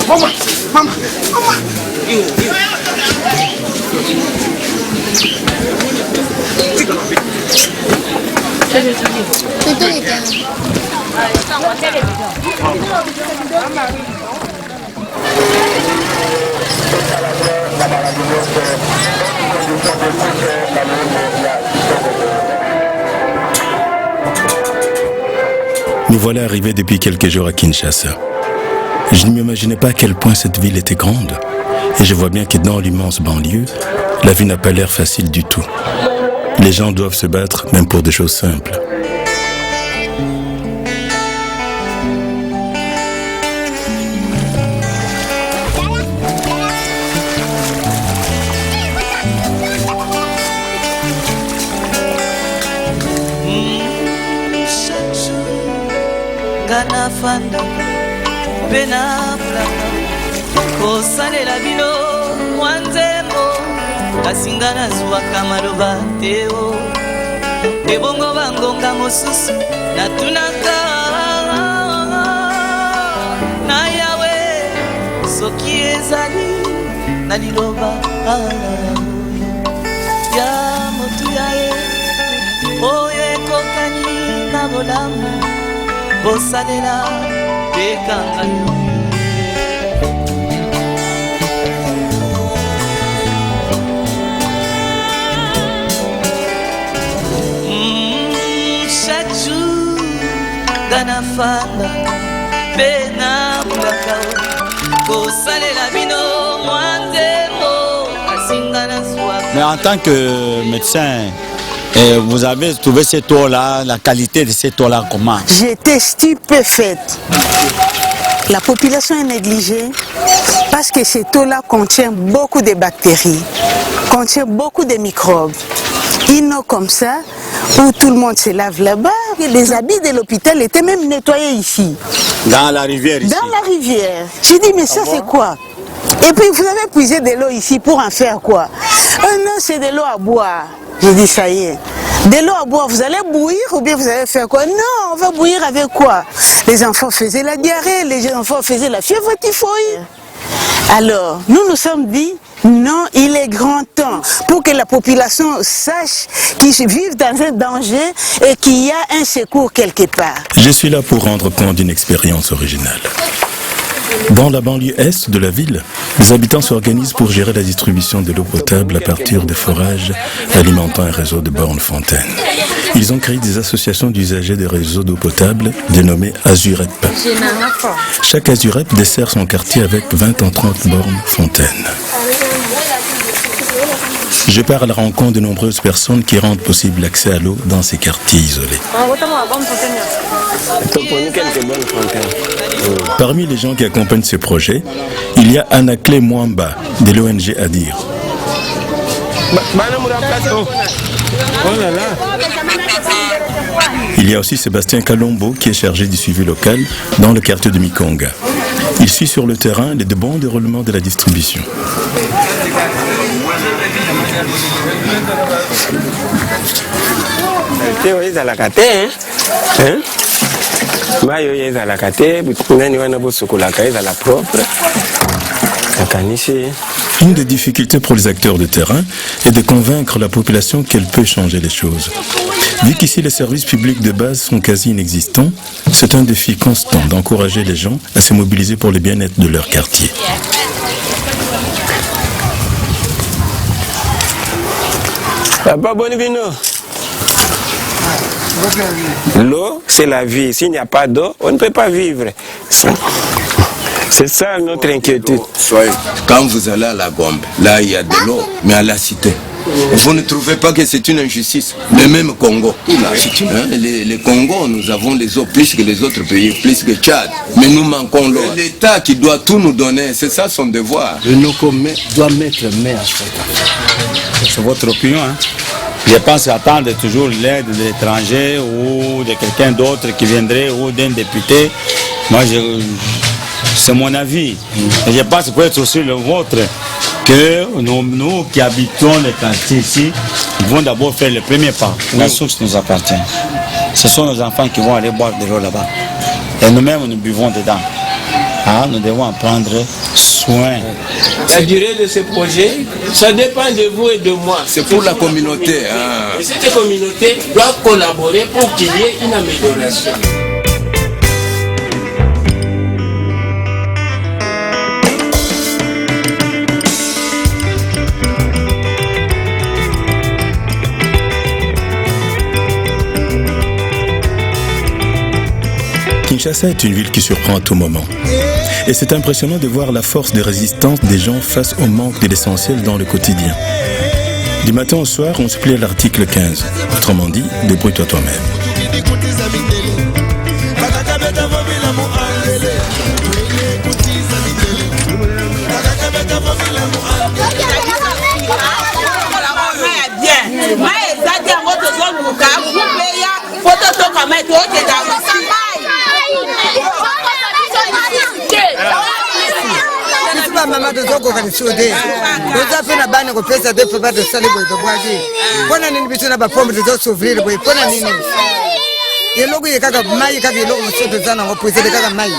Maman. Nous voilà arrivés depuis quelques jours à Kinshasa. Je ne m'imaginais pas à quel point cette ville était grande. Et je vois bien que dans l'immense banlieue, la vie n'a pas l'air facile du tout. Les gens doivent se battre, même pour des choses simples. Fanda pena plaka kosalela bino mwanzembo kasingana zuwa kamaroba teo ebongo bangonga mosusu natunaka na yawe soki ezali na liloba ya motu ya ye oyo ekokani na bolamu bosalela bekanga chaque jour gana fanda pena mulaka bosalela bino mwanzemo asingana zwa. Mais en tant que médecin, et vous avez trouvé cette eau-là, la qualité de cette eau-là comment? J'étais stupéfaite. La population est négligée parce que cette eau-là contient beaucoup de bactéries, contient beaucoup de microbes. Une eau comme ça, où tout le monde se lave là-bas, les habits de l'hôpital étaient même nettoyés ici. Dans la rivière ici? Dans la rivière. J'ai dit, mais ça c'est quoi? Et puis vous avez puisé de l'eau ici pour en faire quoi? Non, c'est de l'eau à boire. J'ai dit, ça y est. De l'eau à boire, vous allez bouillir ou bien vous allez faire quoi? Non, on va bouillir avec quoi? Les enfants faisaient la diarrhée, les enfants faisaient la fièvre typhoïde. Alors, nous nous sommes dit, non, il est grand temps pour que la population sache qu'ils vivent dans un danger et qu'il y a un secours quelque part. Je suis là pour rendre compte d'une expérience originale. Dans la banlieue est de la ville, les habitants s'organisent pour gérer la distribution de l'eau potable à partir des forages alimentant un réseau de bornes fontaines. Ils ont créé des associations d'usagers des réseaux d'eau potable dénommées Azurep. Chaque Azurep dessert son quartier avec 20 à 30 bornes fontaines. Je pars à la rencontre de nombreuses personnes qui rendent possible l'accès à l'eau dans ces quartiers isolés. Parmi les gens qui accompagnent ce projet, il y a Anaclé Mwamba de l'ONG Adir. Il y a aussi Sébastien Kalombo qui est chargé du suivi local dans le quartier de Mikonga. Il suit sur le terrain les bons déroulements de la distribution. Une des difficultés pour les acteurs de terrain est de convaincre la population qu'elle peut changer les choses. Vu qu'ici les services publics de base sont quasi inexistants, c'est un défi constant d'encourager les gens à se mobiliser pour le bien-être de leur quartier. L'eau, c'est la vie. S'il n'y a pas d'eau, on ne peut pas vivre. C'est ça notre inquiétude. Quand vous allez à la Gombe, là il y a de l'eau, mais à la cité, vous ne trouvez pas que c'est une injustice? Le même Congo. Les Congo, nous avons les eaux plus que les autres pays, plus que Tchad. Mais nous manquons l'eau. L'État qui doit tout nous donner, c'est ça son devoir. Nous doit mettre main à cette affaire. C'est votre opinion, hein? Je pense attendre toujours l'aide de l'étranger ou de quelqu'un d'autre qui viendrait ou d'un député. Moi, c'est mon avis. Et je pense peut-être aussi le vôtre que nous qui habitons les quartiers ici, devons d'abord faire le premier pas. La source nous appartient. Ce sont nos enfants qui vont aller boire de l'eau là-bas. Et nous-mêmes, nous buvons dedans. Nous devons en prendre soin. La durée de ce projet, ça dépend de vous et de moi. C'est pour la communauté. Et cette communauté doit collaborer pour qu'il y ait une amélioration. Kinshasa est une ville qui surprend à tout moment. Et c'est impressionnant de voir la force de résistance des gens face au manque de l'essentiel dans le quotidien. Du matin au soir, on se plie à l'article 15. Autrement dit, débrouille-toi toi-même. Mama dozoko kanisode doza pena bana ko pesa de papa de sale boy do bwaji pona nini bituna ba pombe de s'ouvrir boy pona nini yelogo yekaka mai kaka yelogo msoto zana ngo pesa de kaka mai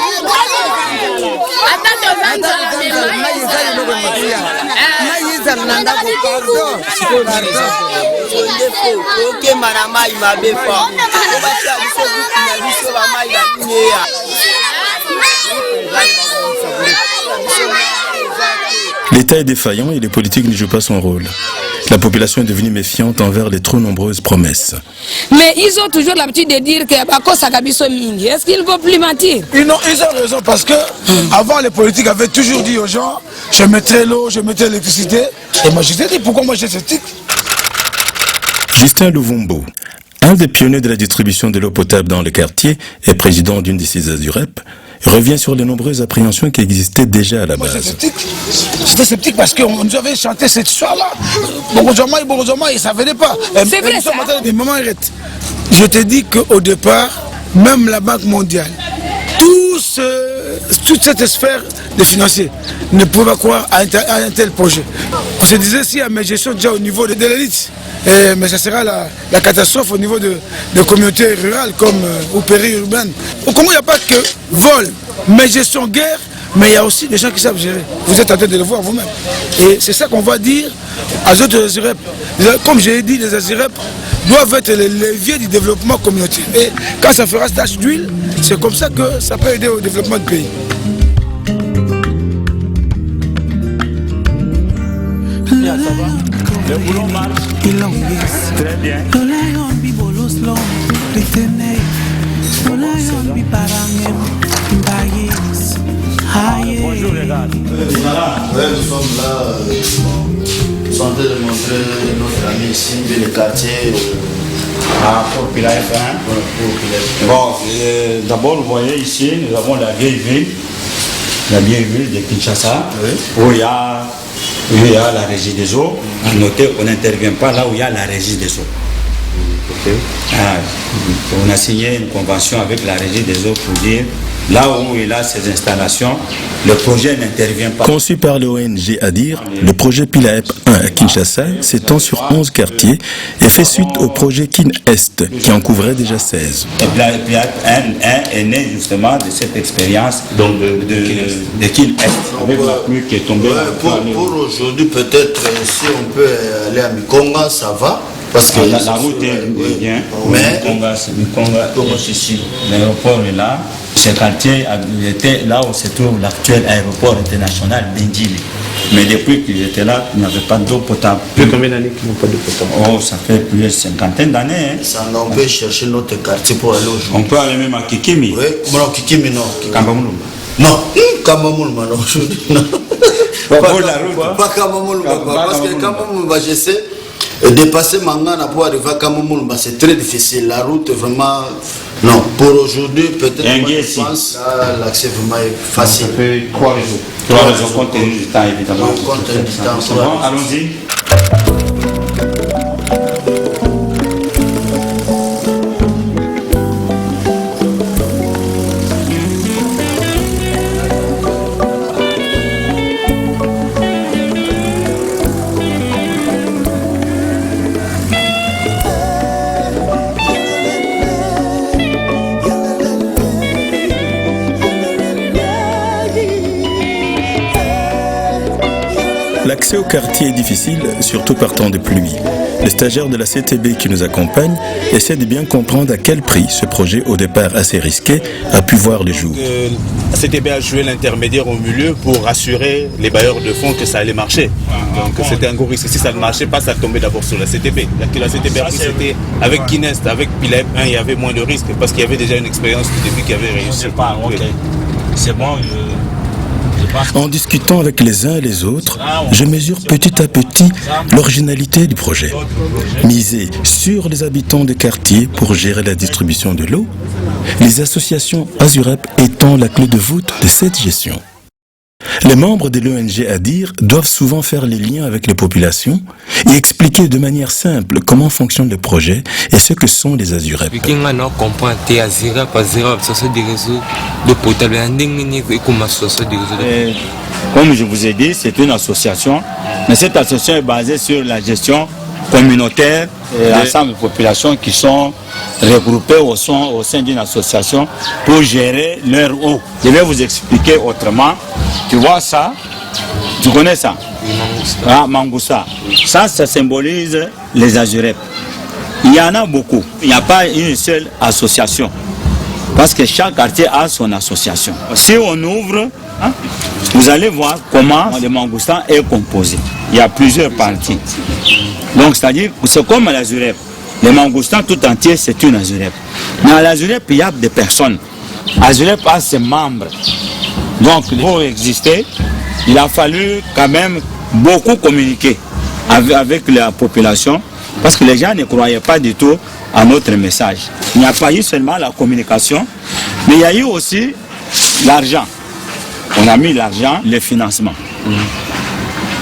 mai za yelogo mtia mai za nanda ko pardon oke mara mai mabefa obacha biso na biso ba mai da dunia. L'État est défaillant et les politiques ne jouent pas son rôle. La population est devenue méfiante envers les trop nombreuses promesses. Mais ils ont toujours l'habitude de dire que est-ce qu'ils ne vont plus mentir? Ils ont raison parce que avant les politiques avaient toujours dit aux gens je mettrai l'eau, je mettrai l'électricité. Et moi je t'ai dit pourquoi moi j'ai ce titre. Justin Louvumbo, un des pionniers de la distribution de l'eau potable dans le quartier et président d'une des 6 ASUREP, revient sur les nombreuses appréhensions qui existaient déjà à la base. J'étais sceptique parce qu'on nous avait chanté cette histoire-là. Borozoma, ils ne savaient pas. C'est vrai ça. Je te dis qu'au départ, même la Banque mondiale, toute cette sphère des financiers ne pouvait pas croire à un tel projet. Je disais si à mes gestions déjà au niveau de l'élite, mais ça sera la catastrophe au niveau de communautés rurales comme ou périurbaines. Comment il n'y a pas que vol, mais gestion guerre, mais il y a aussi des gens qui savent gérer. Vous êtes en train de le voir vous-même. Et c'est ça qu'on va dire aux autres ASUREP. Comme j'ai dit, les ASUREP doivent être les leviers du développement communautaire. Et quand ça fera tache d'huile, c'est comme ça que ça peut aider au développement du pays. Le boulot marche. Très bien. Bonjour les gars. Nous sommes là, nous sommes en train de montrer notre ami ici, le quartier. Pour Pilaïf. Bon, d'abord vous voyez ici, nous avons la vieille ville de Kinshasa, où il y a la régie des eaux. Notez, on n'intervient pas là où il y a la régie des eaux. On a signé une convention avec la régie des eaux pour dire là où il a ses installations, le projet n'intervient pas. Conçu par l'ONG ADIR, le projet PILAEP 1 à Kinshasa s'étend sur 11 quartiers et fait suite au projet Kin Est qui en couvrait déjà 16. Et PILAEP 1 est né justement de cette expérience de Kin Est, avec la pluie qui est tombée. Pour aujourd'hui, peut-être si on peut aller à Mikonga, ça va. Parce que la route est bien, mais Mikonga ici, l'aéroport est là. Ce quartier était là où se trouve l'actuel aéroport international d'Indjili. Mais depuis qu'ils étaient là, ils n'avaient pas d'eau potable. Depuis combien d'années qu'ils n'ont pas d'eau potable? Oh, ça fait plus de 50 d'années. Ça, on peut chercher notre quartier pour aller aujourd'hui. On peut aller même à Kikimi. Oui, non, Kikimi non. Kambamulumba. Non, Kambamulumba non, aujourd'hui non. Pas Kambamulumba, parce que Kambamulumba, je sais. Dépasser Mangana pour arriver à Kamamulumba, c'est très difficile. La route est vraiment. Non, pour aujourd'hui, peut-être. Je pense l'accès vraiment est facile. Ça fait 3 jours. 3 jours, compte tenu du temps, évidemment. Compte tenu du temps. Bon, allons-y. L'accès au quartier est difficile, surtout par temps de pluie. Le stagiaire de la CTB qui nous accompagne essaie de bien comprendre à quel prix ce projet, au départ assez risqué, a pu voir le jour. La CTB a joué l'intermédiaire au milieu pour rassurer les bailleurs de fonds que ça allait marcher. Donc c'était un gros risque. Si ça ne marchait pas, ça tombait d'abord sur la CTB. La CTB a pris, c'était avec Kinest, avec Pilep 1, il y avait moins de risques parce qu'il y avait déjà une expérience du début qui avait réussi. C'est bon. En discutant avec les uns et les autres, je mesure petit à petit l'originalité du projet. Miser sur les habitants des quartiers pour gérer la distribution de l'eau, les associations Azurep étant la clé de voûte de cette gestion. Les membres de l'ONG ADIR doivent souvent faire les liens avec les populations et expliquer de manière simple comment fonctionne le projet et ce que sont les Azurep. Comme je vous ai dit, c'est une association, mais cette association est basée sur la gestion communautaire et l'ensemble des populations qui sont regroupées au sein d'une association pour gérer leur eau. Je vais vous expliquer autrement. Tu vois ça? Tu connais ça? Mangoussa. Ça symbolise les Azurep. Il y en a beaucoup. Il n'y a pas une seule association. Parce que chaque quartier a son association. Si on ouvre, vous allez voir comment le Mangousta est composé. Il y a plusieurs parties. Donc, c'est-à-dire, c'est comme l'Azurep. Le Mangousta tout entier, c'est une Azurep. Mais à l'Azurep, il y a des personnes. Azurep a ses membres. Donc, pour exister, il a fallu quand même beaucoup communiquer avec la population parce que les gens ne croyaient pas du tout à notre message. Il n'y a pas eu seulement la communication, mais il y a eu aussi l'argent. On a mis l'argent, le financement.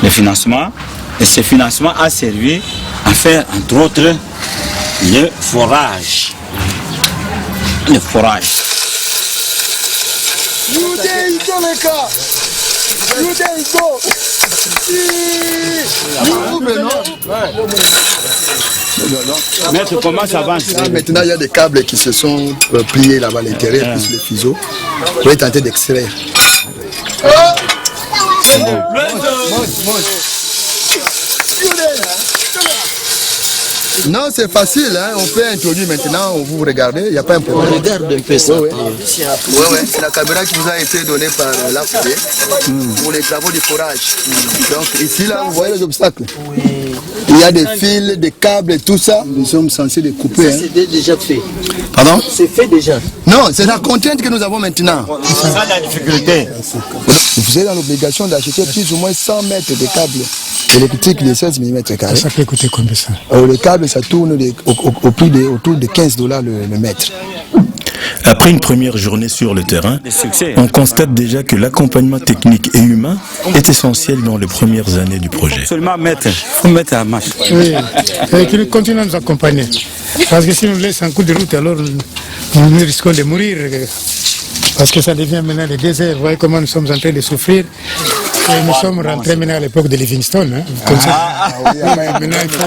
Le financement, et ce financement a servi à faire, entre autres, le forage. Le forage. Maître, comment ça avance? Maintenant, il y a des câbles qui se sont pliés là-bas à l'intérieur, plus les fuseaux. On va tenter d'extraire. Non, c'est facile, hein? On peut introduire maintenant, vous regardez, il n'y a pas un problème. On regarde un peu ça. Oui, c'est la caméra qui vous a été donnée par l'AFD pour les travaux de forage. Donc ici, là, vous voyez les obstacles. Il y a des fils, des câbles et tout ça. Nous sommes censés les couper. Ça, c'est déjà fait. Pardon? C'est fait déjà. Non, c'est la contrainte que nous avons maintenant. C'est ça la difficulté. Vous êtes dans l'obligation d'acheter plus ou moins 100 mètres de câbles électriques de 16 mm carrés. Ça peut coûter combien ça? Le câble, ça tourne au prix autour de 15 $ le mètre. Après une première journée sur le terrain, on constate déjà que l'accompagnement technique et humain est essentiel dans les premières années du projet. Seulement mettre, il faut mettre à marche. Oui, et qu'il continue à nous accompagner. Parce que si on laisse un coup de route, alors nous risquons de mourir. Parce que ça devient maintenant le désert. Vous voyez comment nous sommes en train de souffrir. Et nous sommes rentrés maintenant à l'époque de Livingstone. Hein, comme ça. Maintenant, il faut...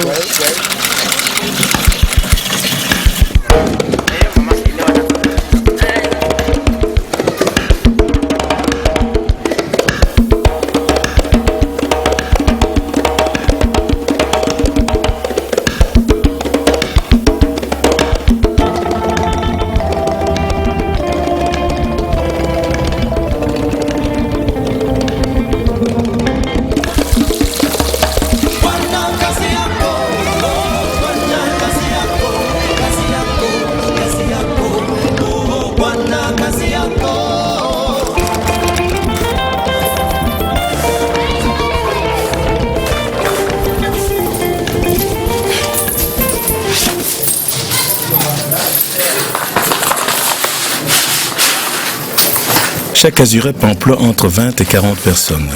Chaque Azurep emploie entre 20 et 40 personnes.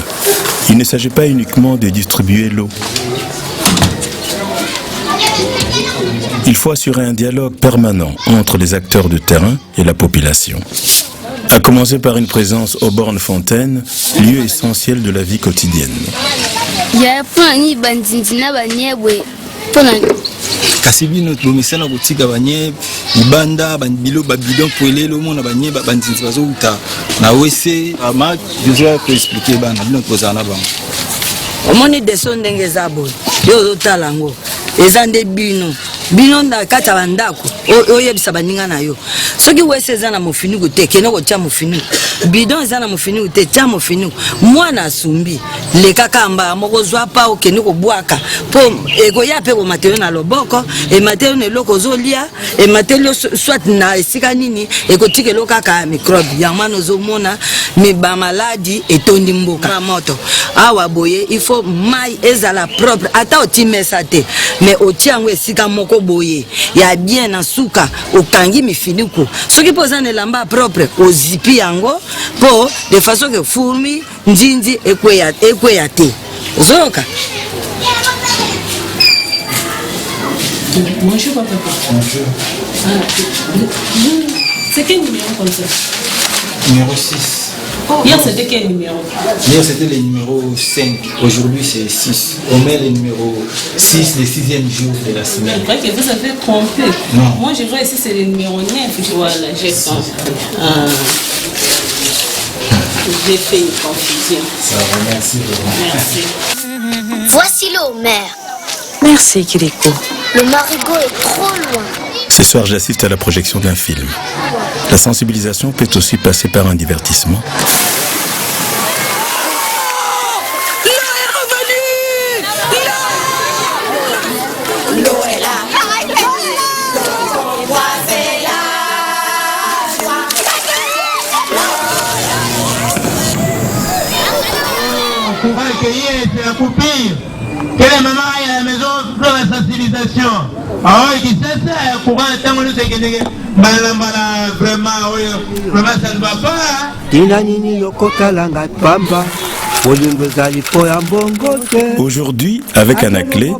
Il ne s'agit pas uniquement de distribuer l'eau. Il faut assurer un dialogue permanent entre les acteurs de terrain et la population. À commencer par une présence aux bornes fontaines, lieu essentiel de la vie quotidienne. kasi bino tlomesana kotika banye libanda bilo babidon poelelo mona banye bandinzi bazouta na wese ama déjà expliquer bana bino kozana bango omoni deso ndenge eza boye yo ozotala yango eza nde bino na kati ya bandako oyebisa baninga na yo soki wese eza na mofiniku te kende kotia mofiniku bidon eza na mofiniku te tia mofiniku mwana asumbi lekaka mbala moko zwa pa okende kobwaka mpo ekoya mpe komatelo na loboko ematelo na eloko ozolia ematelo soit na esika nini ekotikelo kaka ya microbe yango wana ozomona bamaladi etondi mboka moto awa boye il faut mai ezala propre ata otimesa te mais otia yango esika moko boye ya bien na suka okangi mifiniku soki mpo oza na elamba propre ozipi yango mpo de façon que fourmi nzinzi ekweya te ozoyoka. Bonjour papa. Bonjour. C'est quel numéro comme ça? Numéro 6. Hier c'était quel numéro? Hier c'était le numéro 5. Aujourd'hui c'est 6. On met le numéro 6, le 6e jour de la semaine. Je crois que vous avez trompé. Non. Moi je vois ici c'est le numéro 9. Voilà, j'ai compris. J'ai fait une confusion. Ça va, merci. Merci. Voici l'eau, mère. Merci Kiriko. Le marigot est trop loin. Ce soir, j'assiste à la projection d'un film. La sensibilisation peut aussi passer par un divertissement. On va accueillir la poupille. Quelle est maman à la maison pour la sensibilisation? Ah oui, qui c'est ça? Courant, tant que nous sommes vraiment ça ne va pas. Aujourd'hui, avec Anaclé,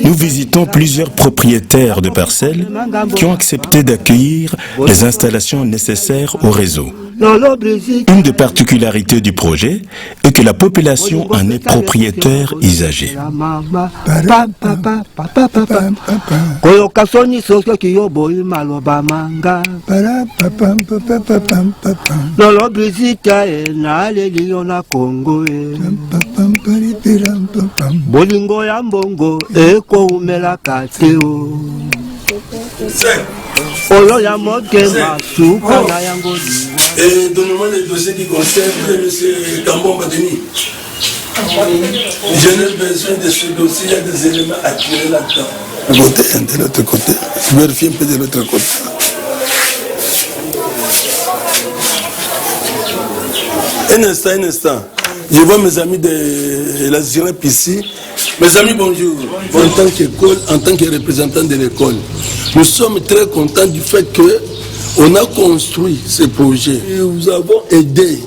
nous visitons plusieurs propriétaires de parcelles qui ont accepté d'accueillir les installations nécessaires au réseau. Une des particularités du projet est que la population en est propriétaire usagée. bolingo ya mbongo ekoumela kateo oyo ya motema suka na yango. Et donnez-moi les dossiers qui concernent M. Kambomba Denis. Je n'ai besoin de ce dossier, il y a des éléments à tirer là-dedans. Votez de l'autre côté, vérifiez un peu de l'autre côté. Un instant. Je vois mes amis de la ZIREP ici. Mes amis, bonjour. En tant qu'école, en tant que représentant de l'école, nous sommes très contents du fait que on a construit ce projet. Nous avons aidé.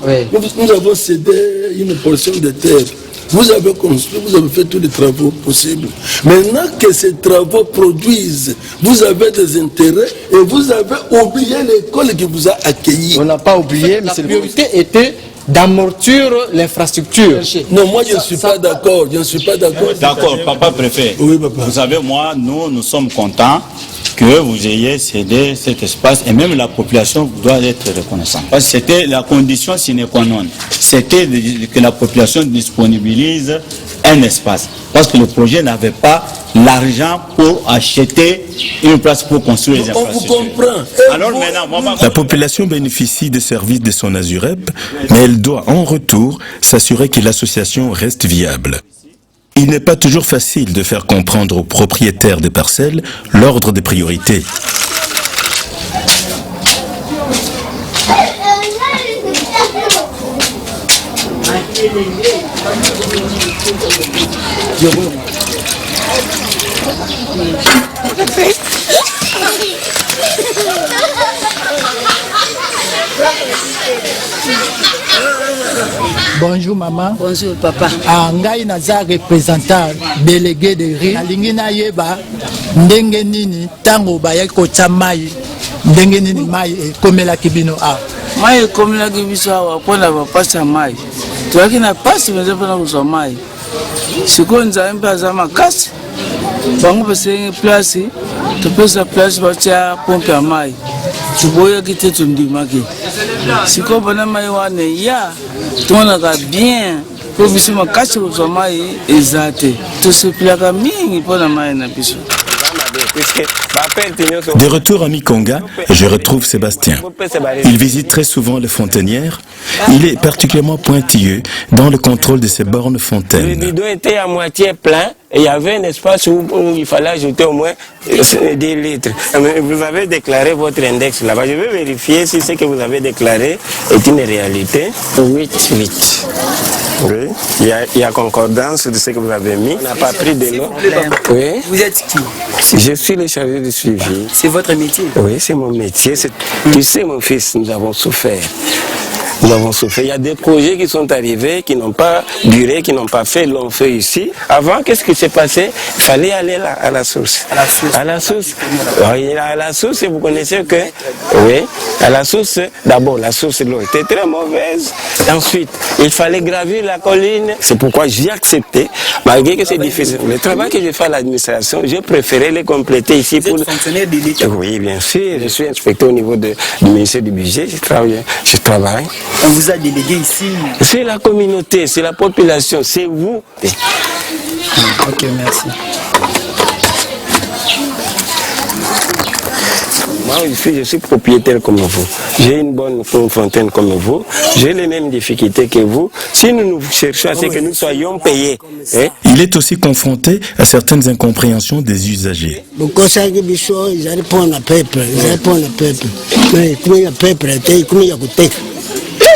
Nous avons cédé une portion de terre. Vous avez construit, vous avez fait tous les travaux possibles. Maintenant que ces travaux produisent, vous avez des intérêts et vous avez oublié l'école qui vous a accueilli. On n'a pas oublié, mais la priorité était d'amortir l'infrastructure. Non, moi je ne suis pas d'accord. Je ne suis pas d'accord. D'accord, papa préfet. Oui, papa. Vous savez, moi, nous sommes contents que vous ayez cédé cet espace et même la population doit être reconnaissante. Parce que c'était la condition sine qua non. C'était que la population disponibilise un espace. Parce que le projet n'avait pas l'argent pour acheter une place pour construire les infrastructures. On vous comprend. Alors maintenant, La population bénéficie des services de son ASUREP, mais elle doit en retour s'assurer que l'association reste viable. Il n'est pas toujours facile de faire comprendre aux propriétaires des parcelles l'ordre des priorités. Bonjour maman. Bonjour papa. Ngai naza représentant délégué de riz. Nalingi nayeba ndenge nini tango bayaki kotya mai ndenge nini mai ekomelaki bino awa. Mai ekomelaki biso awa mpona bapasi ya mai. Toyaki na pasi mpenza mpona kozwa mai. Sikoyo nzambe mpe aza makasi. Bango basengi place topesa place batya pompe ya mai. Toboyaki te tondimaki. Sikoyo mpona mai wana ya tomonaka bien po biso makasi kozwa mai eza te tosepelaka mingi mpona mai na biso. De retour à Mikonga, je retrouve Sébastien. Il visite très souvent les fontainières. Il est particulièrement pointilleux dans le contrôle de ces bornes fontaines. Le bidon était à moitié plein et il y avait un espace où il fallait ajouter au moins 10 litres. Vous avez déclaré votre index là-bas. Je vais vérifier si ce que vous avez déclaré est une réalité. 8 litres. Oui, il y a concordance de ce que vous avez mis. On n'a pas pris de l'eau. Oui. Vous êtes qui? Je suis le chargé de suivi. C'est votre métier? Oui, c'est mon métier. Tu sais, mon fils, nous avons souffert. Nous avons souffert. Il y a des projets qui sont arrivés, qui n'ont pas duré, qui n'ont pas fait long feu ici. Avant, qu'est-ce qui s'est passé? Il fallait aller là, à la source. À la source. À la source. Oui, à la source, vous connaissez que... Oui, à la source, d'abord, la source de l'eau était très mauvaise. Ensuite, il fallait gravir la colline. C'est pourquoi j'ai accepté, malgré que c'est difficile. Le travail que je fais à l'administration, j'ai préféré les compléter ici. Vous êtes fonctionnaire de l'État? Oui, bien sûr. Je suis inspecteur au niveau du ministère du budget. Je travaille. On vous a délégué ici? C'est la communauté, c'est la population, c'est vous. Ok, merci. Moi, je suis propriétaire comme vous. J'ai une bonne fontaine comme vous. J'ai les mêmes difficultés que vous. Si nous cherchons à ce que nous soyons payés. Hein? Il est aussi confronté à certaines incompréhensions des usagers.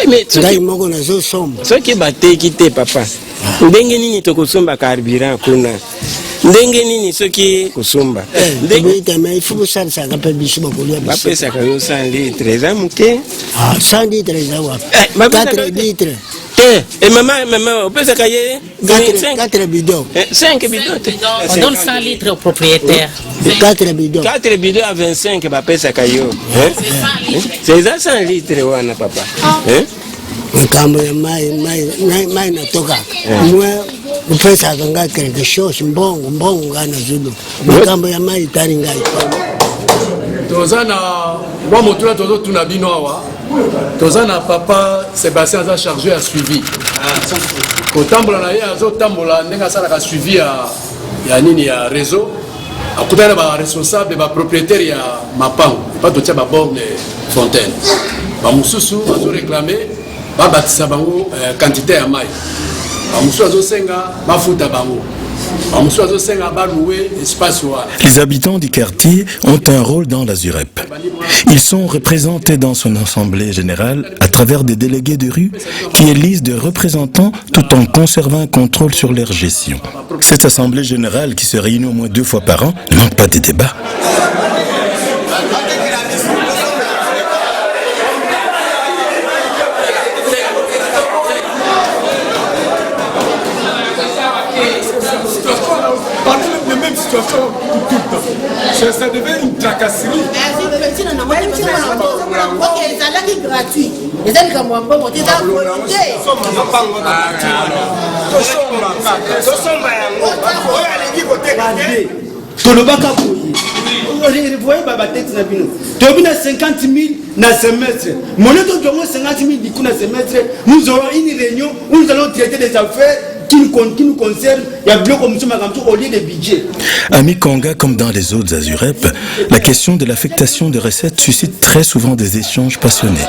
Mais ce qui battait quitté papa. Ndenge nini tokosomba carburant kuna. Ndenge nini soki kusumba. Ndenge mais il faut que ça ça rappelle biso bakolia biso. Bapesa ka 100 litres eza muke. Ah 100 litres eza wa. 4 litres. Et maman, on peut se cailler 4 bidons. 5 bidons. On donne 100 litres au propriétaire. 4 bidons. 4 bidons à 25, bah, peut se cailler. C'est ça 100 litres, wana papa. upesa kanga quelque chose mbongo ngana zulu makambo ya mai tari ngai tozana moi motula tozo tuna bino awa tozana papa Sébastien a chargé à suivi kotambola na ye azo tambola ndenga sala ka suivi ya nini ya réseau akutana ba responsable ba propriétaire ya mapango pas totia ba borne fontaine ba mususu azo réclamer ba batisa bango quantité ya mai. Les habitants du quartier ont un rôle dans la ZUREP. Ils sont représentés dans son assemblée générale à travers des délégués de rue qui élisent des représentants tout en conservant un contrôle sur leur gestion. Cette assemblée générale, qui se réunit au moins 2 fois par an, ne manque pas de débats. Ça devient une tracasserie. Gratuit. Vous voyez, tu as 50 000 dans ce semestre. Mon autre 50 000 dans ce semestre. Nous aurons une réunion où nous allons traiter des affaires qui nous concernent. Il y a bloc comme au lieu de budget. À Mikonga, comme dans les autres AZUREP, la question de l'affectation de recettes suscite très souvent des échanges passionnés.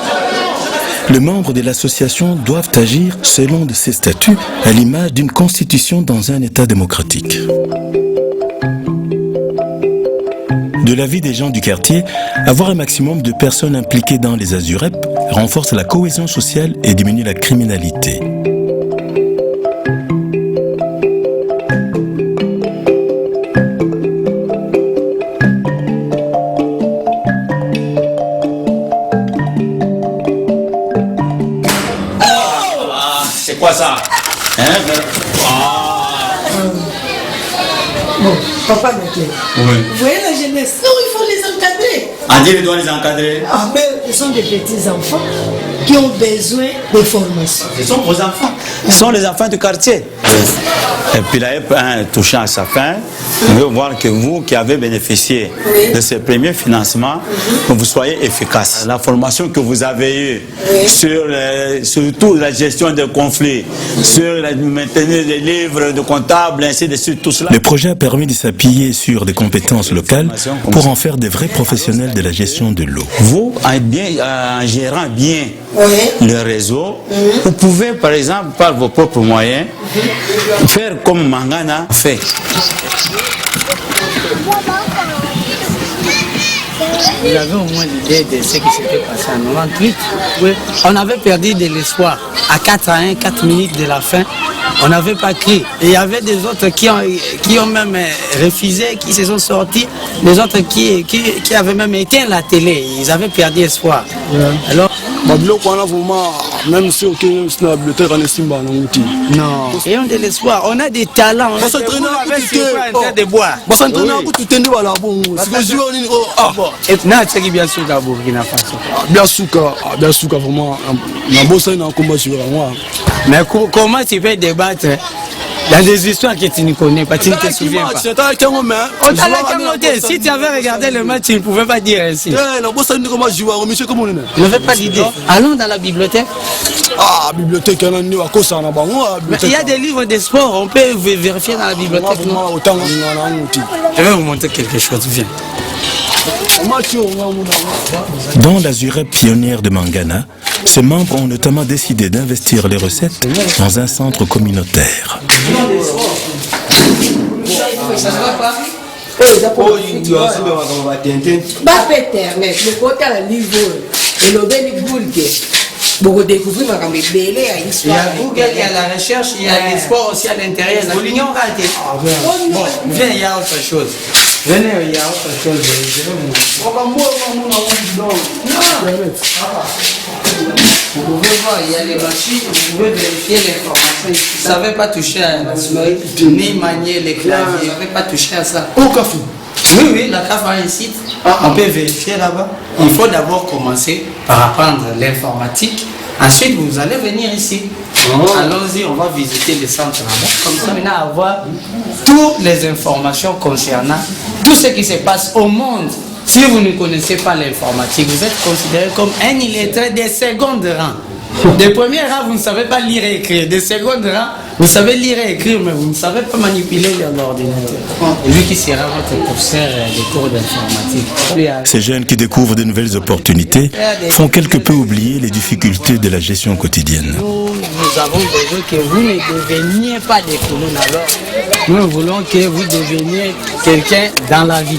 Les membres de l'association doivent agir selon de ses statuts, à l'image d'une constitution dans un État démocratique. De l'avis des gens du quartier, avoir un maximum de personnes impliquées dans les AZUREP renforce la cohésion sociale et diminue la criminalité. C'est quoi ça? Hein? Bon, papa Mickey. Oui. Vous voyez la jeunesse? Non, il faut les encadrer. André doit les encadrer. Ah, mais ils sont des petits enfants. qui ont besoin de formation. Ce sont vos enfants. Ce sont les enfants du quartier. Et puis la EP1 touchant à sa fin, on veut voir que vous qui avez bénéficié de ce premier financement, que vous soyez efficace. La formation que vous avez eue sur surtout la gestion des conflits, sur maintenir les livres de comptables, ainsi de suite, tout cela. Le projet a permis de s'appuyer sur des compétences locales pour en faire des vrais professionnels de la gestion de l'eau. Vous, en gérant bien le réseau, vous pouvez, par exemple, par vos propres moyens, faire comme Mangana fait. Vous avez au moins l'idée de ce qui s'était passé en 98. Oui. On avait perdu de l'espoir. À 4-1, 4 minutes de la fin, on n'avait pas crié. Et il y avait des autres qui ont même refusé, qui se sont sortis. Les autres qui avaient même éteint la télé. Ils avaient perdu espoir. Alors, même si aucun bibliothèque en estime, non. Ayons de l'espoir. On a des talents. On s'entraîne à de boire. On s'entraîne à tout tenir à la bonne. Et là, c'est bien sûr qu'à Burkina Faso. Bien sûr, vraiment. On bosse dans un combat sur moi. Mais comment tu peux débattre dans des histoires que tu ne connais pas, tu ne te souviens pas? Si tu avais regardé le match, tu ne pouvais pas dire ainsi. Je n'avais pas d'idée. Allons dans la bibliothèque. Ah, bibliothèque, il y a des livres de sport, on peut vérifier dans la bibliothèque. Je vais vous montrer quelque chose, viens. Dans la Zurep pionnière de Mangana, ses membres ont notamment décidé d'investir les recettes dans un centre communautaire. Beaucoup découvrir ma caméra. Il y a Google, il y a la recherche, il y a les sports aussi à l'intérieur. L'union ratée. Bon, viens, il y a autre chose. Venez, il y a autre chose. Je vais vous pouvez voir, il y a les machines, vous pouvez vérifier l'information. Vous ne savez pas toucher à la souris, ni manier les claviers, vous ne savez pas toucher à ça. Au café. Oui, la CAF a un site, on peut vérifier là-bas. Il faut d'abord commencer par apprendre l'informatique. Ensuite, vous allez venir ici. Allons-y, on va visiter le centre là-bas. Comme ça, on va avoir toutes les informations concernant tout ce qui se passe au monde. Si vous ne connaissez pas l'informatique, vous êtes considéré comme un illettré de second rang. De premier rang, vous ne savez pas lire et écrire. De second rang, vous savez lire et écrire, mais vous ne savez pas manipuler l'ordinateur. Lui qui sera votre professeur des cours d'informatique. Ces jeunes qui découvrent de nouvelles opportunités font quelque peu oublier les difficultés de la gestion quotidienne. Nous avons besoin que vous ne deveniez pas des colons. Alors, nous voulons que vous deveniez quelqu'un dans la vie.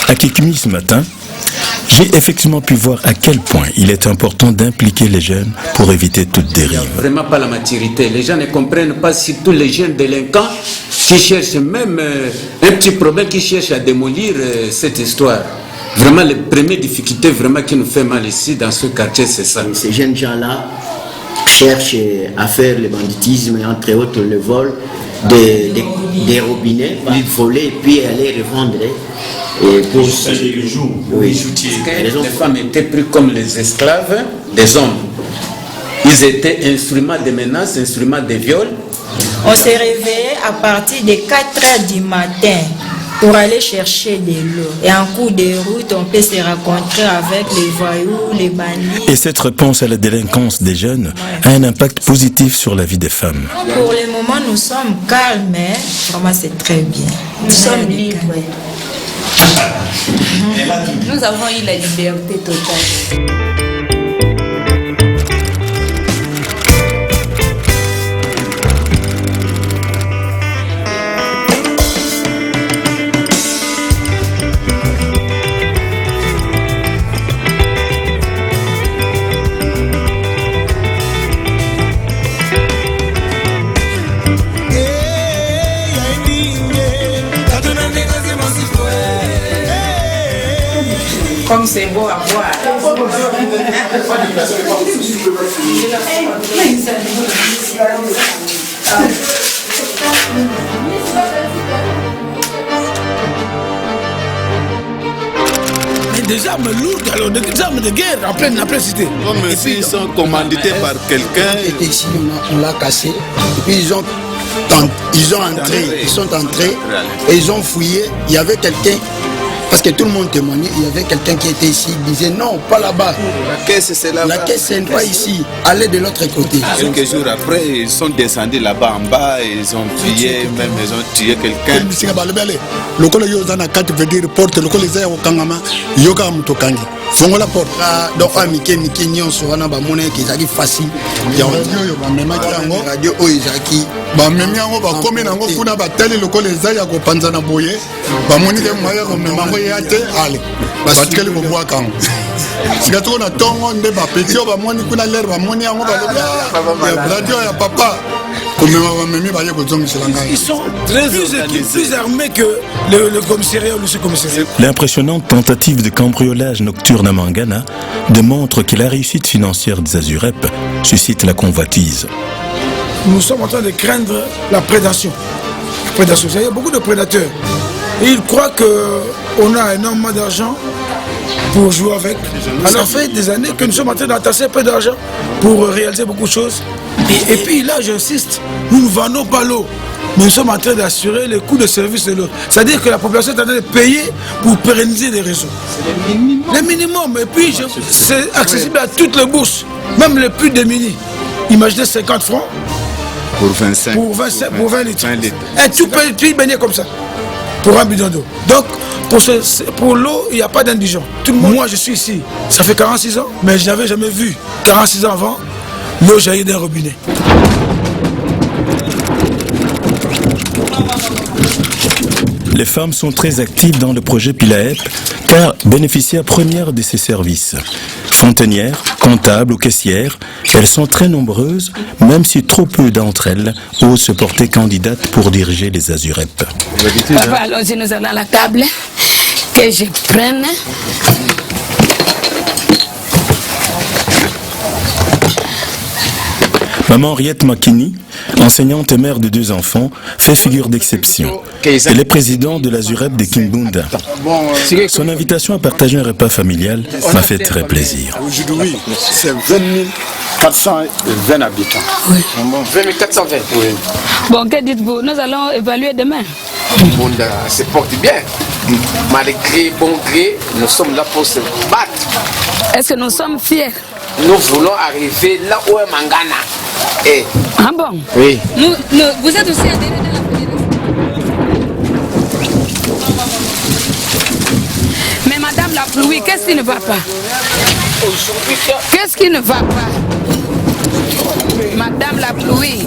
À Kikumi ce matin, j'ai effectivement pu voir à quel point il est important d'impliquer les jeunes pour éviter toute dérive. Vraiment pas la maturité. Les gens ne comprennent pas, surtout les jeunes délinquants qui cherchent même un petit problème, qui cherchent à démolir cette histoire. Vraiment, les premières difficultés vraiment qui nous fait mal ici dans ce quartier, c'est ça. Ces jeunes gens-là cherchent à faire le banditisme et entre autres le vol des robinets, ils volaient et puis aller revendre. Et pour les bijoux, les femmes étaient pris comme les esclaves des hommes. Ils étaient instruments de menaces, instruments de viol. On s'est réveillé à partir de 4h du matin pour aller chercher de l'eau. Et en cours de route, on peut se rencontrer avec les voyous, les bandits. Et cette réponse à la délinquance des jeunes a un impact positif sur la vie des femmes. Pour le moment, nous sommes calmes, mais vraiment c'est très bien. Nous sommes libres. Nous avons eu la liberté totale. Comme c'est beau à voir. des armes lourdes, alors des armes de guerre en pleine cité. Et puis ils sont commandités par quelqu'un. Ici, on l'a cassé. Et puis ils sont entrés et ils ont fouillé. Il y avait quelqu'un, parce que tout le monde témoignait, il y avait quelqu'un qui était ici, il disait non, pas là-bas. La caisse c'est là-bas. La caisse c'est pas ici, allez de l'autre côté. Quelques jours après, ils sont descendus là-bas en bas, ils ont tué, même ils ont tué quelqu'un. Le col yozana 4 veut dire porte, le col est au Kangama, Yoga Mutokangi. Fongo la porte. Donc, Mike Nyon sur un abamone qui est facile. Il y a un radio Oizaki. Bamemiango, comme Nango Funa Batel, le col est Zaya Panzana Boye, Bamoni de Maya, comme Mamoyate, allez, parce qu'elle vous voit quand. Si on a ton monde, petit, Bamoni Kuna l'air, Bamoni, radio à papa. Ils sont plus armés que le commissariat ou le sous-commissariat. L'impressionnante tentative de cambriolage nocturne à Mangana démontre que la réussite financière des Azurep suscite la convoitise. Nous sommes en train de craindre la prédation. Il y a beaucoup de prédateurs. Et ils croient qu'on a énormément d'argent pour jouer avec. Alors, ça fait des années que nous sommes en train d'entasser un peu d'argent pour réaliser beaucoup de choses. Et puis là, j'insiste, nous ne vendons pas l'eau. Nous sommes en train d'assurer les coûts de service de l'eau. C'est-à-dire que la population est en train de payer pour pérenniser les réseaux. C'est le minimum. Et puis, c'est accessible à toutes les bourses, même les plus démunis. Imaginez 50 francs pour 25 pour 20 litres. Et tout peut baigner comme ça, pour un bidon d'eau. Donc, pour l'eau, il n'y a pas d'indigent. Moi, je suis ici, ça fait 46 ans, mais je n'avais jamais vu, 46 ans avant, l'eau jaillit d'un robinet. Les femmes sont très actives dans le projet Pilaep car bénéficiaires premières de ces services. Fontainières, comptables ou caissières, elles sont très nombreuses, même si trop peu d'entre elles osent se porter candidates pour diriger les Azurep. Papa, allons-y, nous allons à la table, que je prenne. Maman Henriette Makini, enseignante et mère de 2 enfants, fait figure d'exception. Elle est présidente de l'Azurep de Kimbunda. Son invitation à partager un repas familial m'a fait très plaisir. Aujourd'hui, c'est 20 420 habitants. Oui. 20 420 oui. Bon, que dites-vous? Nous allons évaluer demain. Kimbunda se porte bien. Malgré bon gré, nous sommes là pour se battre. Est-ce que nous sommes fiers? Nous voulons arriver là où est Mangana. Et... Ah bon? Oui. Vous êtes aussi adhérés de la fédération. Mais Madame la pluie, qu'est-ce qui ne va pas? Qu'est-ce qui ne va pas? Madame la pluie.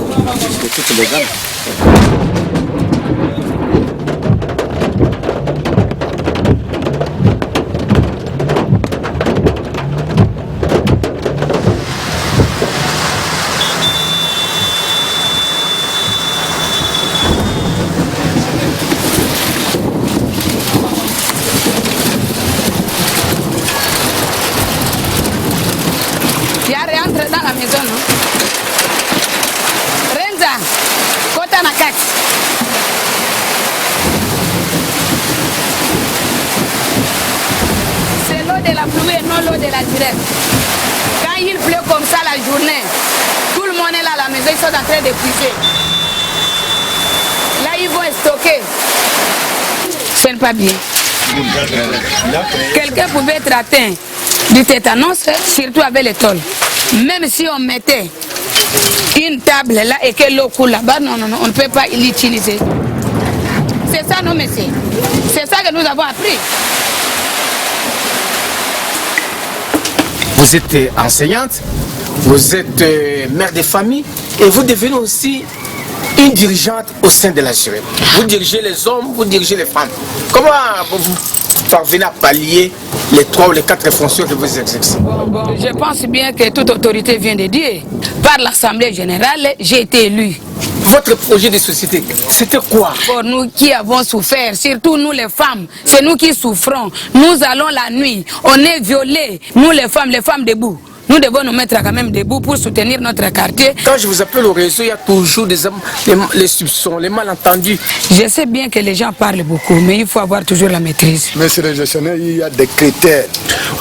C'est l'eau de la pluie et non l'eau de la direct. Quand il pleut comme ça la journée, tout le monde est là à la maison, ils sont en train de puiser. Là, ils vont stocker. Ce n'est pas bien. Quelqu'un pouvait être atteint du tétanos, surtout avec les tôles. Même si on mettait une table là et que l'eau coule là-bas, non, on ne peut pas l'utiliser. C'est ça, non, messieurs. C'est ça que nous avons appris. Vous êtes enseignante, vous êtes mère de famille et vous devenez aussi une dirigeante au sein de la Azurep. Vous dirigez les hommes, vous dirigez les femmes. Comment vous parvenez à pallier les 3 ou les 4 fonctions que vous exercez? Je pense bien que toute autorité vient de Dieu. Par l'Assemblée générale, j'ai été élu. Votre projet de société, c'était quoi? Pour nous qui avons souffert, surtout nous les femmes, c'est nous qui souffrons. Nous allons la nuit, on est violés, nous les femmes debout. nous devons nous mettre quand même debout pour soutenir notre quartier. Quand je vous appelle au réseau, il y a toujours les soupçons, les malentendus. Je sais bien que les gens parlent beaucoup, mais il faut avoir toujours la maîtrise. Monsieur le gestionnaire, il y a des critères.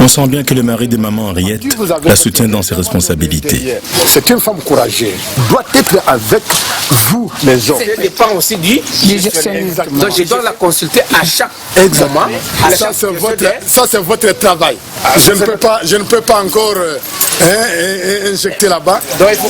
On sent bien que le mari de maman Henriette la soutient dans ses responsabilités. C'est une femme courageuse. Doit être avec vous, les hommes. Ça dépend aussi du gestionnaire. Donc je dois la consulter à chaque moment. Ça, c'est votre travail. Je ne peux pas encore injecter là-bas. Donc il faut...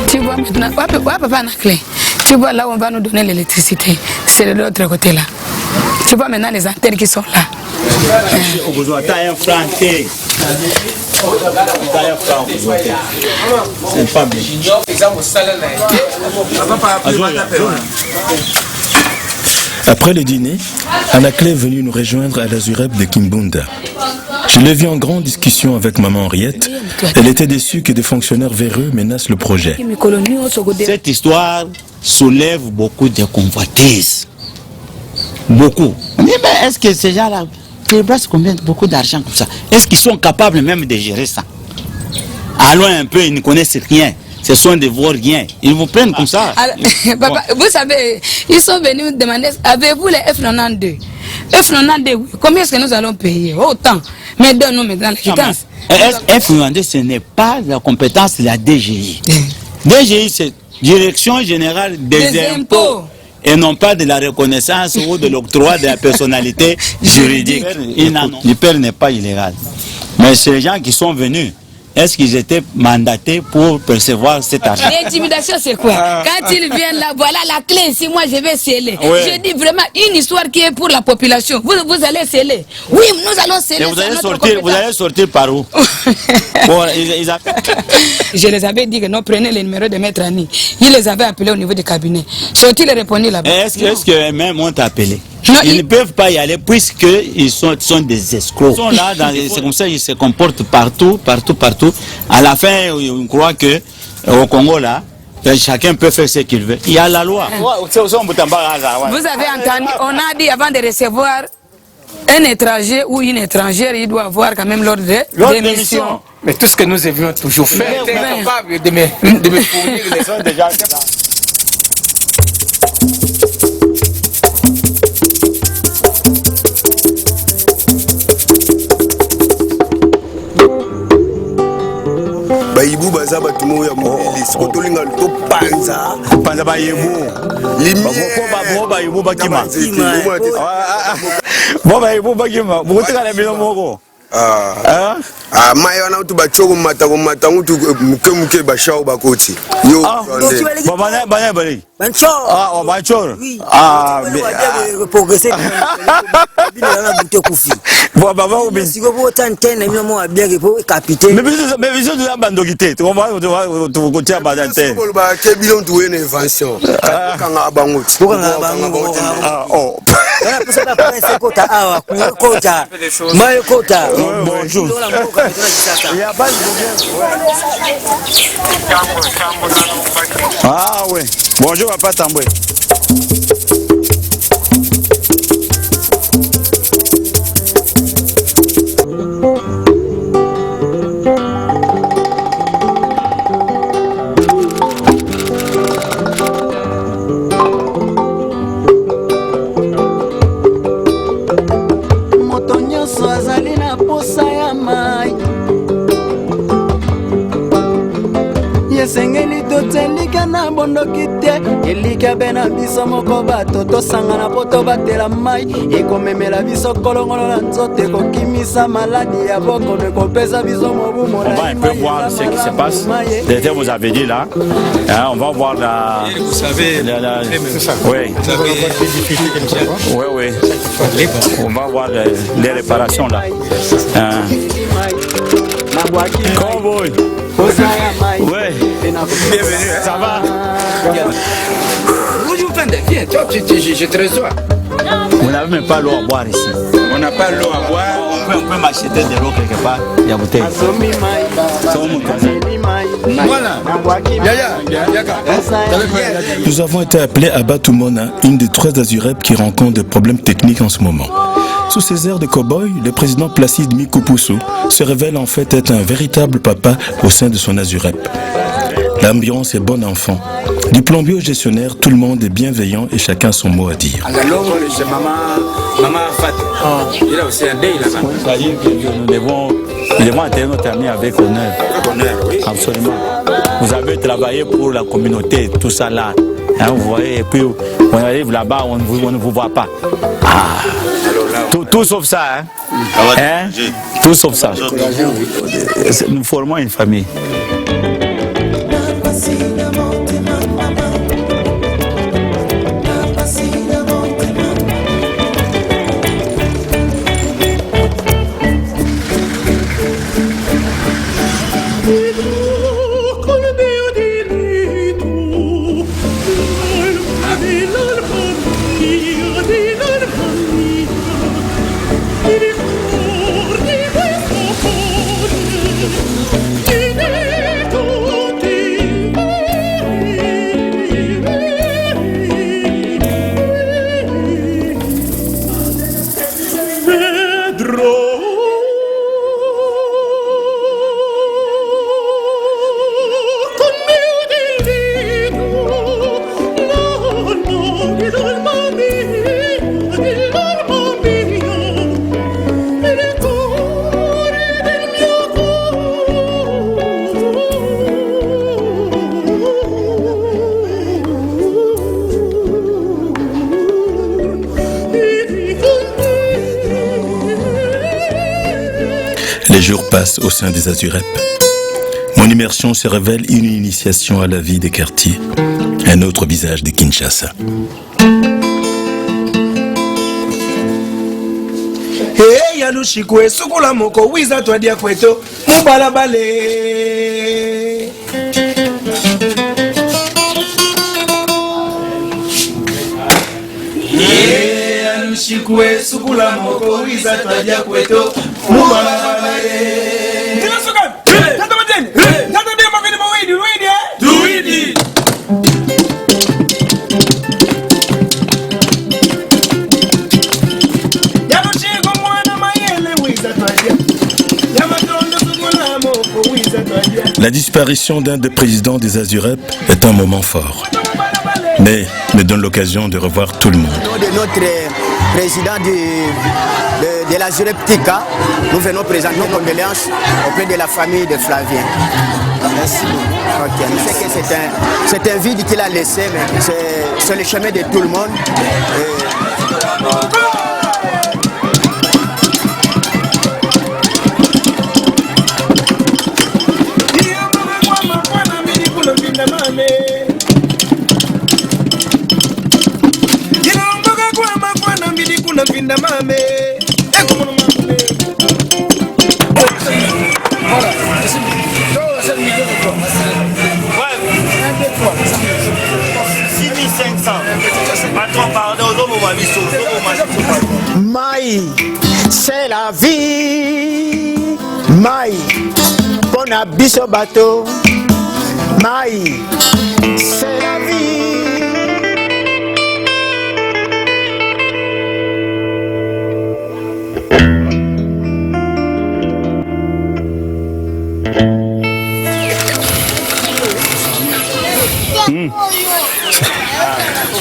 Tu vois maintenant, papa na clé. Tu vois là où on va nous donner l'électricité, c'est de l'autre côté là. Tu vois maintenant les antennes qui sont là. C'est pas bien. Après le dîner, Anaclé est venue nous rejoindre à la Zureb de Kimbunda. Je l'ai vue en grande discussion avec maman Henriette. Elle était déçue que des fonctionnaires véreux menacent le projet. Cette histoire soulève beaucoup de convoitises. Beaucoup. On dit, mais est-ce que ces gens-là, ils brassent combien, beaucoup d'argent comme ça? Est-ce qu'ils sont capables même de gérer ça? Allons un peu, ils ne connaissent rien. Ce sont des vauriens. Ils vous prennent comme ça. Alors, papa, vous savez, ils sont venus nous demander, avez-vous les F92? F92, oui. Combien est-ce que nous allons payer? Autant. Mais donne-nous maintenant la quittance. F92, ce n'est pas la compétence de la DGI. DGI, c'est Direction Générale des Impôts. Et non pas de la reconnaissance ou de l'octroi de la personnalité juridique. L'hyper n'est pas illégal. Mais ces gens qui sont venus, est-ce qu'ils étaient mandatés pour percevoir cet argent? L'intimidation, c'est quoi? Quand ils viennent là, voilà la clé ici, moi je vais sceller. Oui. Je dis vraiment une histoire qui est pour la population. Vous allez sceller. Oui, nous allons sceller. Et vous allez sortir par où? Bon, Je les avais dit que non, prenez les numéros de Maître Annie. Ils les avaient appelés au niveau du cabinet. Sont-ils répondus là-bas? Est-ce que même on t'a appelé? Non, ils ne peuvent pas y aller puisqu'ils sont des escrocs. Ils sont là, c'est comme ça, ils se comportent partout. À la fin, on croit que au Congo, là, chacun peut faire ce qu'il veut. Il y a la loi. Vous avez entendu, on a dit avant de recevoir un étranger ou une étrangère, il doit avoir quand même l'ordre d'émission. Mais tout ce que nous avions toujours fait, on est capable de me fournir les autres déjà. bayibu baza bato moyo ya mobili siko tolinga to panza bayibu bayibu bakima bayibu bakima bukutikala bino moko mai wana utu bachoko mata utu muke bashao bakoti yo banya bali Banchor. Banchor. Progresser. Capitaine. Mais vision de la bandogité. Tu comprends? Tu continues à danser. Quel bilan tu es une invention? Bonjour. Ah oui. Bonjour Papa Tamboué. Moto nyonso azali na posa ya mai yesengeli totelika na bondoki te etika be na biso moko bato tosangana po tobatela mai ekomemela biso kolongolo na nzoto ekokimisa maladi ya bokono ekopesa biso mobu molai. On va un peu voir ce qui se passe. Déjà, vous avez dit là, hein, on va voir la... Vous savez, oui. Vous avez des difficultés comme ça. Oui, oui. On va voir les réparations là. Hein. Cowboy. Ouais. Bienvenue. Ça va? Bonjour, Pende. Viens, toi, je te reçois. Vous n'avez même pas l'eau à boire ici. On n'a pas l'eau à boire. On peut m'acheter de l'eau quelque part. Il y a bouteille. Voilà. Nous avons été appelés à Batumona, une des 3 Azurep qui rencontre des problèmes techniques en ce moment. Sous ses airs de cow-boy, le président Placide Mikupusu se révèle en fait être un véritable papa au sein de son Azurep. L'ambiance est bon enfant. Du plombier au gestionnaire, tout le monde est bienveillant et chacun son mot à dire. Maman Fat. Il a aussi un dé là-bas. C'est-à-dire que nous devons intégrer notre ami avec honneur. Oui. Absolument. Vous avez travaillé pour la communauté, tout ça là. Hein, vous voyez, et puis on arrive là-bas, on ne vous voit pas. Ah. Tout sauf ça. Hein? Tout sauf ça. Nous formons une famille. Les jours passent au sein des Azurep. Mon immersion se révèle une initiation à la vie des quartiers, un autre visage de Kinshasa. Hey, Yalushikwe, Sukula Moko, Wiza Twadia Kweto, Mubalabale. Hey, Yalushikwe, Sukula Moko, Wiza Twadia Kweto, Mubalabale. La disparition d'un des présidents des Azurep est un moment fort, mais me donne l'occasion de revoir tout le monde. Au nom de notre président de l'Azurep Tika, nous venons présenter nos condoléances auprès de la famille de Flavien. Merci. Okay. Je sais que c'est un vide qu'il a laissé, mais c'est le chemin de tout le monde. Maï, c'est la vie. Maï, bon abisso bateau. Maï, c'est la vie.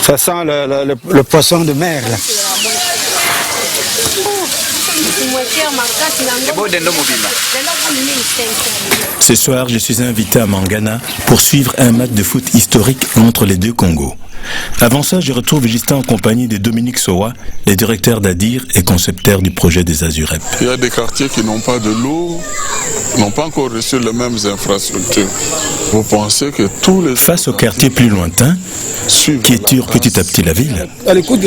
Ça sent le poisson de mer là. Ce soir, je suis invité à Mangana pour suivre un match de foot historique entre les deux Congos. Avant ça, je retrouve Justin en compagnie de Dominique Sowa, le directeur d'ADIR et concepteur du projet des Azurep. Il y a des quartiers qui n'ont pas de l'eau, n'ont pas encore reçu les mêmes infrastructures. Vous pensez que tous les... Face aux quartiers plus lointains, qui étirent petit à petit la ville,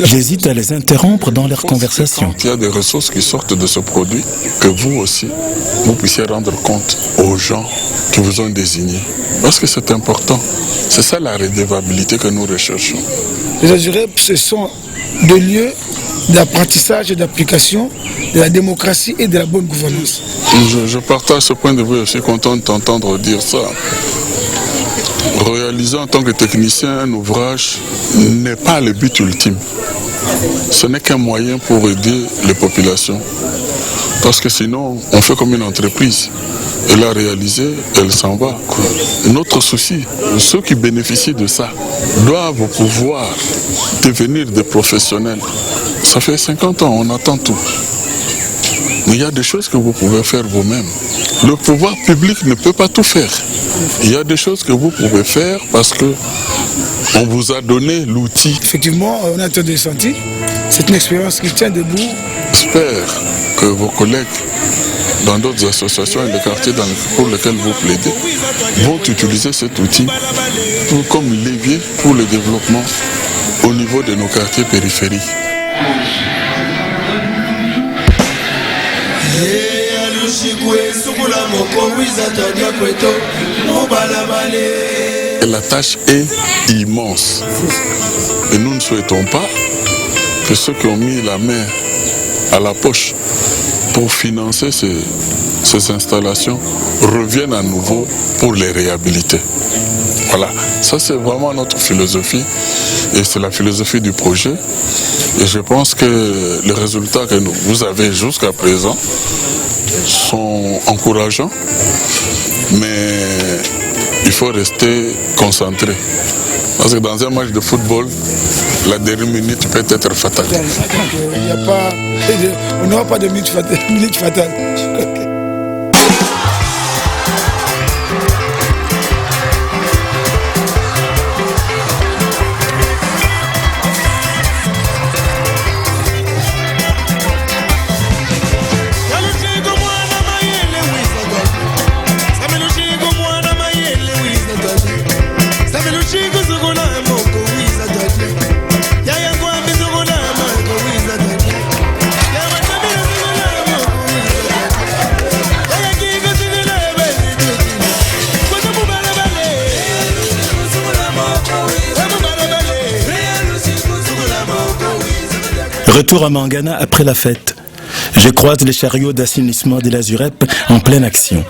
j'hésite à les interrompre dans leur conversation. Il y a des ressources qui sortent de ce produit, que vous aussi, vous puissiez rendre compte aux gens qui vous ont désignés. Parce que c'est important. C'est ça la redevabilité que nous recherchons. Les Azurep, ce sont des lieux d'apprentissage et d'application de la démocratie et de la bonne gouvernance. Je partage ce point de vue, je suis content de t'entendre dire ça. Réaliser en tant que technicien un ouvrage n'est pas le but ultime. Ce n'est qu'un moyen pour aider les populations. Parce que sinon, on fait comme une entreprise. Elle a réalisé, elle s'en va. Notre souci, ceux qui bénéficient de ça doivent pouvoir devenir des professionnels. Ça fait 50 ans, on attend tout. Mais il y a des choses que vous pouvez faire vous-même. Le pouvoir public ne peut pas tout faire. Il y a des choses que vous pouvez faire parce que on vous a donné l'outil. Effectivement, on a entendu sentir. C'est une expérience qui tient debout. J'espère que vos collègues dans d'autres associations et les quartiers pour lesquels vous plaidez vont utiliser cet outil comme levier pour le développement au niveau de nos quartiers périphériques. La tâche est immense et nous ne souhaitons pas que ceux qui ont mis la main à la poche pour financer ces installations reviennent à nouveau pour les réhabiliter. Voilà, ça c'est vraiment notre philosophie et c'est la philosophie du projet. Et je pense que les résultats que vous avez jusqu'à présent sont encourageants, mais il faut rester concentré. Parce que dans un match de football, la dernière minute peut être fatale. On n'aura pas de minute fatale. Retour à Mangana après la fête. Je croise les chariots d'assainissement de l'Azurep en pleine action.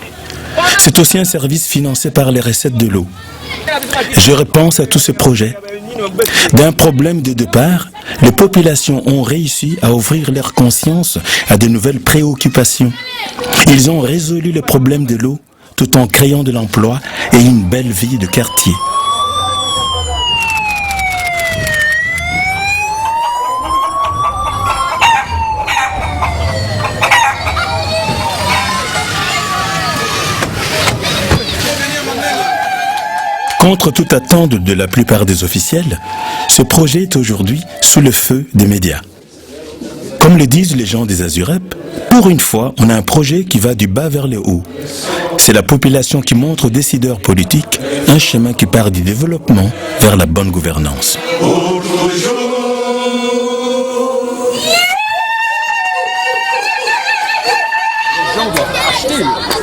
C'est aussi un service financé par les recettes de l'eau. Je repense à tous ces projets. D'un problème de départ, les populations ont réussi à ouvrir leur conscience à de nouvelles préoccupations. Ils ont résolu le problème de l'eau tout en créant de l'emploi et une belle vie de quartier. Contre toute attente de la plupart des officiels, ce projet est aujourd'hui sous le feu des médias. Comme le disent les gens des Azurep, pour une fois, on a un projet qui va du bas vers le haut. C'est la population qui montre aux décideurs politiques un chemin qui part du développement vers la bonne gouvernance.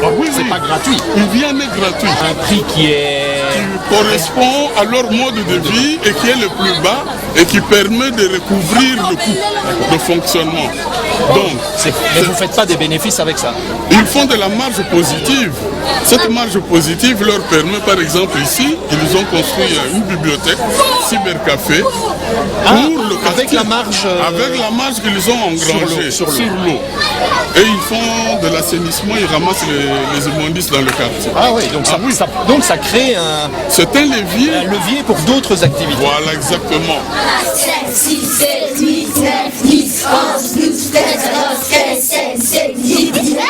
Ah oui, c'est pas gratuit. Il vient est gratuit. Un prix qui correspond à leur mode de vie et qui est le plus bas et qui permet de recouvrir le coût de fonctionnement. Donc, mais vous ne faites pas des bénéfices avec ça? Ils font de la marge positive. Cette marge positive leur permet, par exemple ici, ils ont construit une bibliothèque, cybercafé, pour le quartier. Avec la marge qu'ils ont engrangée sur l'eau. Et ils font de l'assainissement, ils ramassent les immondices dans le quartier. Ah oui, donc ça crée c'est un levier. Un levier pour d'autres activités. Voilà, exactement. 7, 6, 7, 8, 9, 10, 11, 12, 13, 14, 15, 16, 17, 18, 19.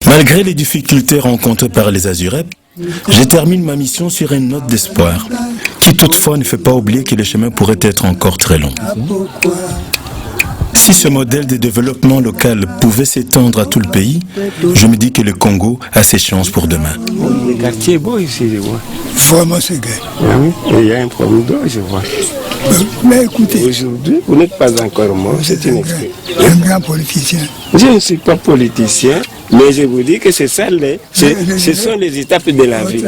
Malgré les difficultés rencontrées par les Azurep, je termine ma mission sur une note d'espoir, qui toutefois ne fait pas oublier que le chemin pourrait être encore très long. Si ce modèle de développement local pouvait s'étendre à tout le pays, je me dis que le Congo a ses chances pour demain. Le quartier est beau ici, je vois. Vraiment, c'est gay. Oui, il y a un problème d'eau, je vois. Mais écoutez, aujourd'hui, vous n'êtes pas encore mort, c'est une expérience. Un grand politicien. Je ne suis pas politicien, mais je vous dis que c'est ça, ce sont les étapes de la vie.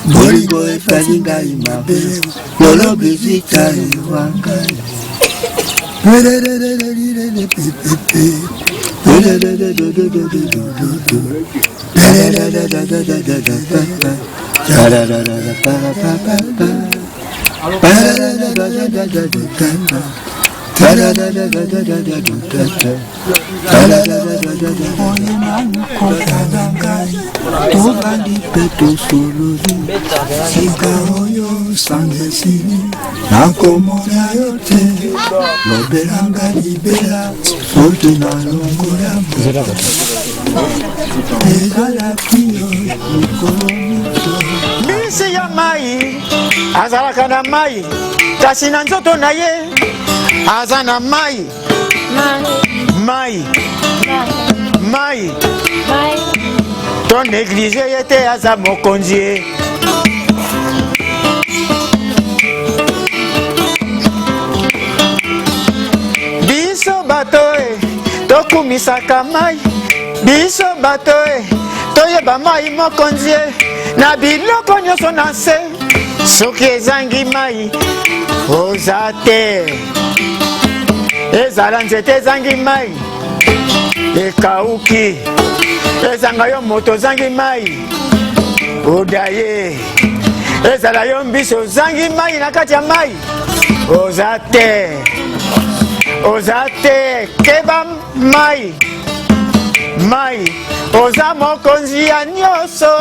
bolingo efali ngai mabe lolo bizita iwanga tobandi mpe tosolozi sika oyo sangesini nakomona yo te lobelanga libela soki nalongola ezalaki yo likolo bisi ya mai azalaka na mai kasi na nzoto na ye aza na mai mai mai to néglige ye te aza mokonzi ye biso bato e tokumisaka mai biso bato e toyeba mai mokonzi ye na biloko nyonso na se soki ezangi mai oza te ezala nzete ezangi mai ekauki ezanga yo moto ozangi mai oda ye ezala yo mbiso ozangi mai na kati ya mai oza te keba mai mai oza mokonzi ya nyonso